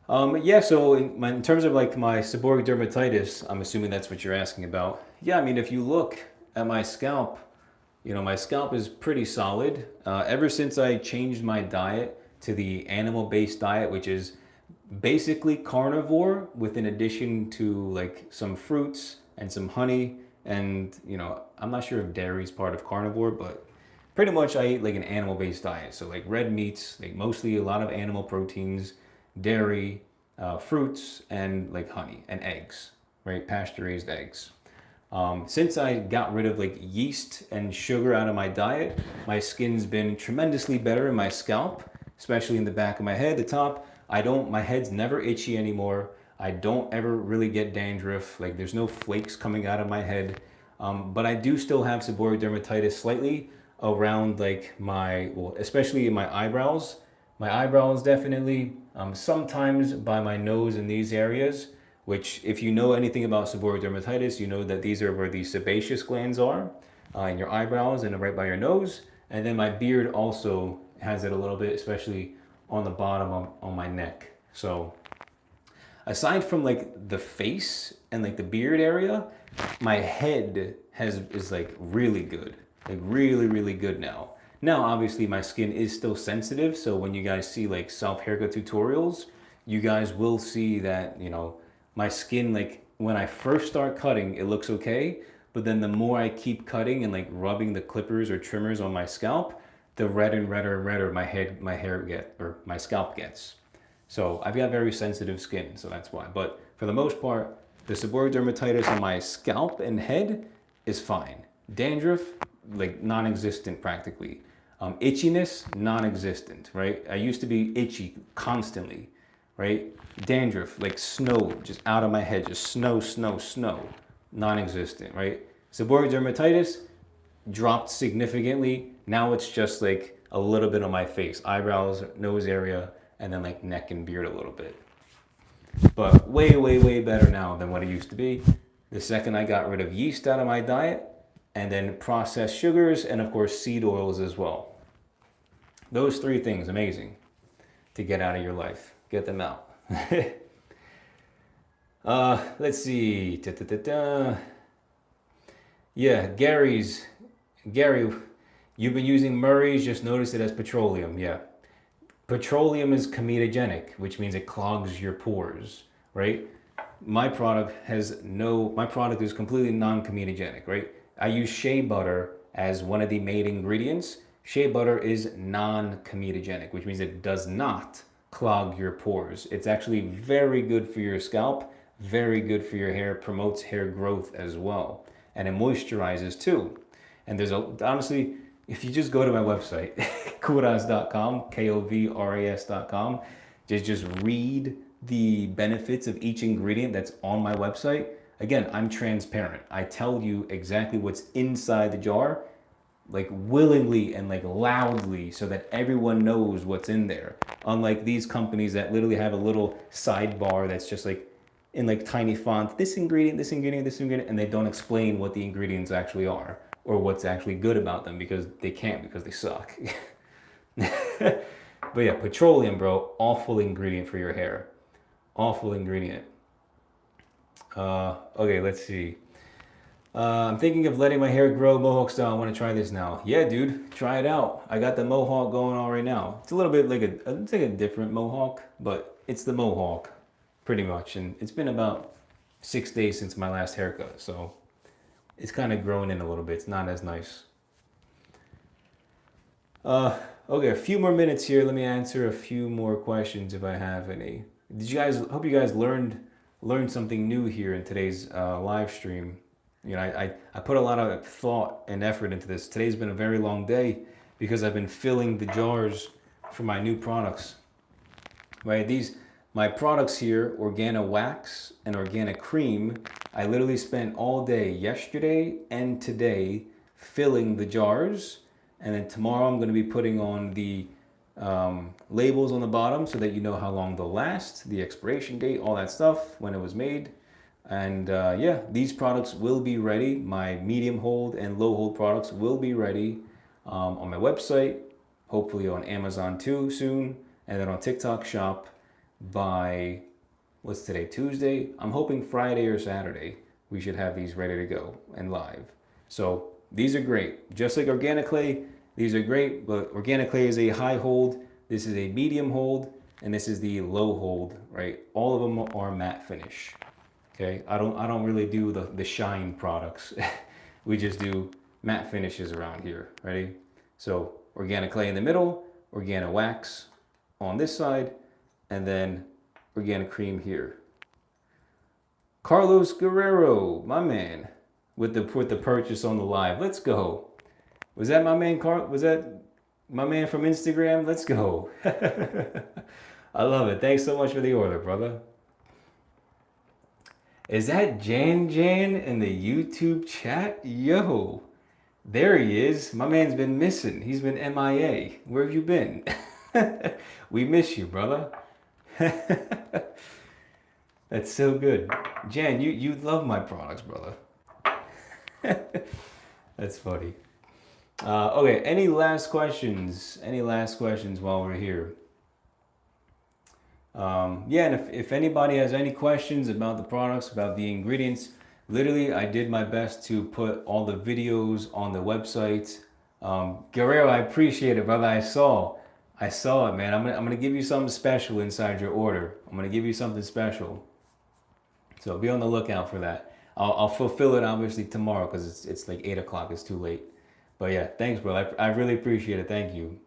Yeah, so in terms of like my seborrheic dermatitis, I'm assuming that's what you're asking about. Yeah, I mean, if you look at my scalp, you know, my scalp is pretty solid. Ever since I changed my diet to the animal-based diet, which is basically carnivore with an addition to like some fruits and some honey. And, you know, I'm not sure if dairy is part of carnivore, but pretty much I eat like an animal-based diet. So like red meats, like mostly a lot of animal proteins, dairy, fruits, and like honey and eggs, right? Pasture-raised eggs. Since I got rid of like yeast and sugar out of my diet, my skin's been tremendously better in my scalp, especially in the back of my head, the top. My head's never itchy anymore. I don't ever really get dandruff. Like there's no flakes coming out of my head. But I do still have seborrheic dermatitis slightly around like well, especially in my eyebrows. My eyebrows definitely, sometimes by my nose in these areas, which if you know anything about seborrheic dermatitis, you know that these are where the sebaceous glands are in your eyebrows and right by your nose. And then my beard also has it a little bit, especially on the bottom on my neck. So aside from like the face and like the beard area, my head is like really good, like really good now. Now obviously my skin is still sensitive, so when you guys see like self haircut tutorials, you guys will see that, you know, my skin, like when I first start cutting, it looks okay, but then the more I keep cutting and like rubbing the clippers or trimmers on my scalp, the redder and redder my scalp gets. So I've got very sensitive skin, so that's why. But for the most part, the seborrheic dermatitis on my scalp and head is fine. Dandruff, like non-existent practically. Itchiness, non-existent, right? I used to be itchy constantly, right? Dandruff, like snow, just out of my head, just snow, non-existent, right? Seborrheic dermatitis dropped significantly. Now it's just like a little bit on my face, eyebrows, nose area, and then like neck and beard a little bit. But way better now than what it used to be. The second I got rid of yeast out of my diet, and then processed sugars, and of course seed oils as well. Those three things, amazing to get out of your life. Get them out. Let's see. Yeah, Gary, you've been using Murray's, just notice it as petroleum. Yeah. Petroleum is comedogenic, which means it clogs your pores, right? My product is completely non-comedogenic, right? I use shea butter as one of the main ingredients. Shea butter is non-comedogenic, which means it does not clog your pores. It's actually very good for your scalp, very good for your hair, promotes hair growth as well. And it moisturizes too. And honestly, if you just go to my website, KOVRAS.com, KOVRAS.com, just read the benefits of each ingredient that's on my website. Again, I'm transparent. I tell you exactly what's inside the jar. like willingly and like loudly so that everyone knows what's in there. Unlike these companies that literally have a little sidebar that's just like in like tiny font, this ingredient, this ingredient, this ingredient, and they don't explain what the ingredients actually are or what's actually good about them because they can't, because they suck. But yeah, petroleum, bro, awful ingredient for your hair. Awful ingredient. Okay, let's see. I'm thinking of letting my hair grow mohawk style. I want to try this now. Yeah, dude, try it out. I got the mohawk going on right now. It's a little bit like it's like a different mohawk, but it's the mohawk, pretty much. And it's been about 6 days since my last haircut, so it's kind of growing in a little bit. It's not as nice. Okay, a few more minutes here. Let me answer a few more questions if I have any. Did you guys? Hope you guys learned something new here in today's live stream. You know, I put a lot of thought and effort into this. Today's been a very long day because I've been filling the jars for my new products. Right, my products here, Organic Wax and Organic Cream. I literally spent all day yesterday and today filling the jars, and then tomorrow I'm going to be putting on the labels on the bottom so that you know how long they'll last, the expiration date, all that stuff, when it was made. And yeah, these products will be ready. My medium hold and low hold products will be ready on my website, hopefully on Amazon too soon, and then on TikTok Shop by, what's today, Tuesday? I'm hoping Friday or Saturday we should have these ready to go and live. So these are great. Just like Organic Clay, these are great, but Organic Clay is a high hold, this is a medium hold, and this is the low hold, right? All of them are matte finish. Okay, I don't really do the shine products. We just do matte finishes around here. Ready? So Organic Clay in the middle, Organic Wax on this side, and then Organic Cream here. Carlos Guerrero, my man, with the purchase on the live. Let's go. Was that my man? Was that my man from Instagram? Let's go. I love it. Thanks so much for the order, brother. Is that Jan in the YouTube chat? Yo, there he is. My man's been missing. He's been MIA. Where have you been? We miss you, brother. That's so good. Jan, you love my products, brother. That's funny. Okay, any last questions? Any last questions while we're here? Yeah, and if anybody has any questions about the products, about the ingredients, literally I did my best to put all the videos on the website. Guerrero, I appreciate it, brother. I saw it, man. I'm gonna give you something special inside your order. I'm gonna give you something special. So be on the lookout for that. I'll fulfill it obviously tomorrow because it's like 8 o'clock. It's too late. But yeah, thanks, bro. I really appreciate it. Thank you.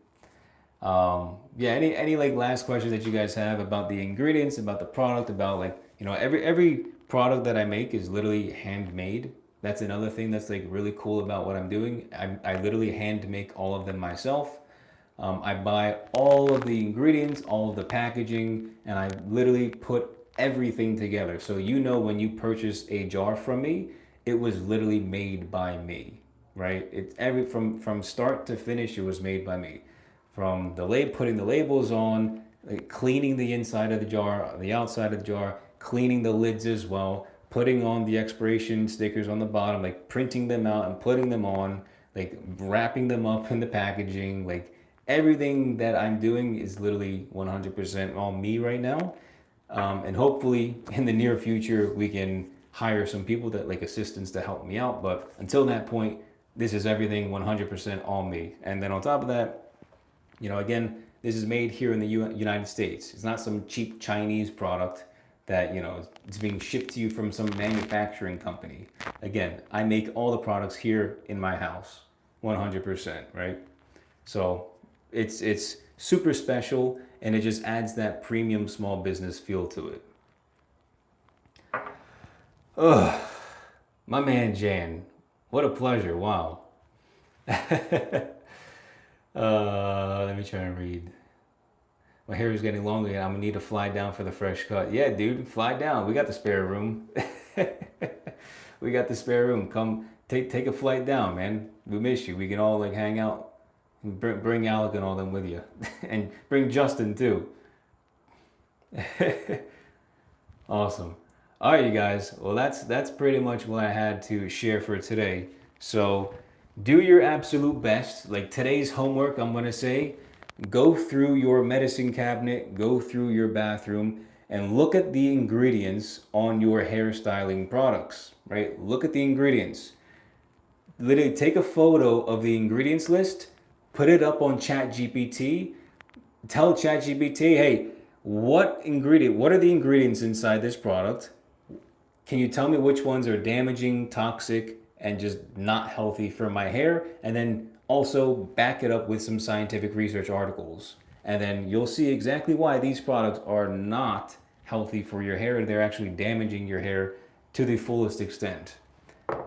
Yeah, any like last questions that you guys have about the ingredients, about the product, about like, you know, every product that I make is literally handmade. That's another thing that's like really cool about what I'm doing. I literally hand make all of them myself. I buy all of the ingredients, all of the packaging, and I literally put everything together. So you know when you purchase a jar from me, it was literally made by me, right? It's from start to finish, it was made by me. From putting the labels on, like cleaning the inside of the jar, the outside of the jar, cleaning the lids as well, putting on the expiration stickers on the bottom, like printing them out and putting them on, like wrapping them up in the packaging, like everything that I'm doing is literally 100% all me right now. And hopefully in the near future, we can hire some people that like assistants to help me out. But until that point, this is everything 100% all me. And then on top of that, you know, again, this is made here in the United States. It's not some cheap Chinese product that, you know, it's being shipped to you from some manufacturing company. Again, I make all the products here in my house, 100%, right? So it's super special, and it just adds that premium small business feel to it. Ugh, my man Jan, what a pleasure! Wow. Let me try and read. My hair is getting longer, and I'm gonna need to fly down for the fresh cut. Yeah, dude, fly down. We got the spare room. We got the spare room. Come take a flight down, man. We miss you. We can all like hang out. Bring Alec and all them with you, and bring Justin too. Awesome. All right, you guys. Well, that's pretty much what I had to share for today. So, do your absolute best. Like today's homework, I'm gonna say, go through your medicine cabinet, go through your bathroom, and look at the ingredients on your hairstyling products. Right? Look at the ingredients. Literally, take a photo of the ingredients list, put it up on ChatGPT. Tell ChatGPT, hey, what are the ingredients inside this product? Can you tell me which ones are damaging, toxic, and just not healthy for my hair? And then also back it up with some scientific research articles. And then you'll see exactly why these products are not healthy for your hair. They're actually damaging your hair to the fullest extent.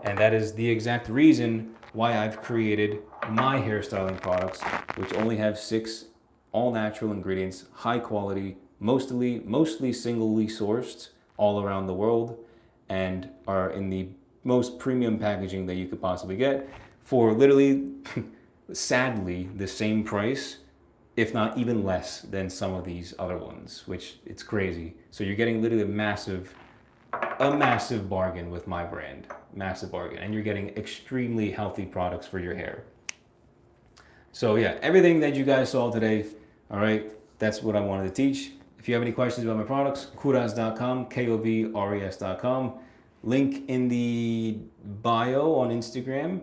And that is the exact reason why I've created my hairstyling products, which only have 6 all natural ingredients, high quality, mostly singly sourced all around the world, and are in the most premium packaging that you could possibly get for literally, sadly, the same price, if not even less than some of these other ones, which it's crazy. So you're getting literally a massive bargain with my brand, massive bargain, and you're getting extremely healthy products for your hair. So yeah, everything that you guys saw today, all right, that's what I wanted to teach. If you have any questions about my products, kouras.com, KOVRAS.com. Link in the bio on Instagram.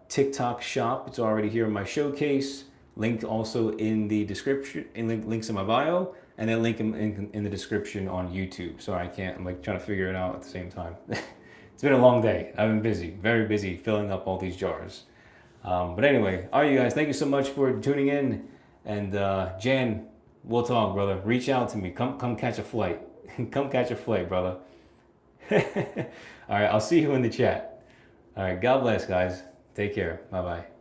TikTok shop, it's already here in my showcase. Linked also in the description, links in my bio, and then link in the description on YouTube. Sorry, I'm like trying to figure it out at the same time. It's been a long day. I've been busy, very busy filling up all these jars. But anyway, all right, you guys, thank you so much for tuning in. And Jan, we'll talk, brother. Reach out to me. Come catch a flight. Come catch a flight, brother. All right, I'll see you in the chat. All right, God bless, guys. Take care. Bye-bye.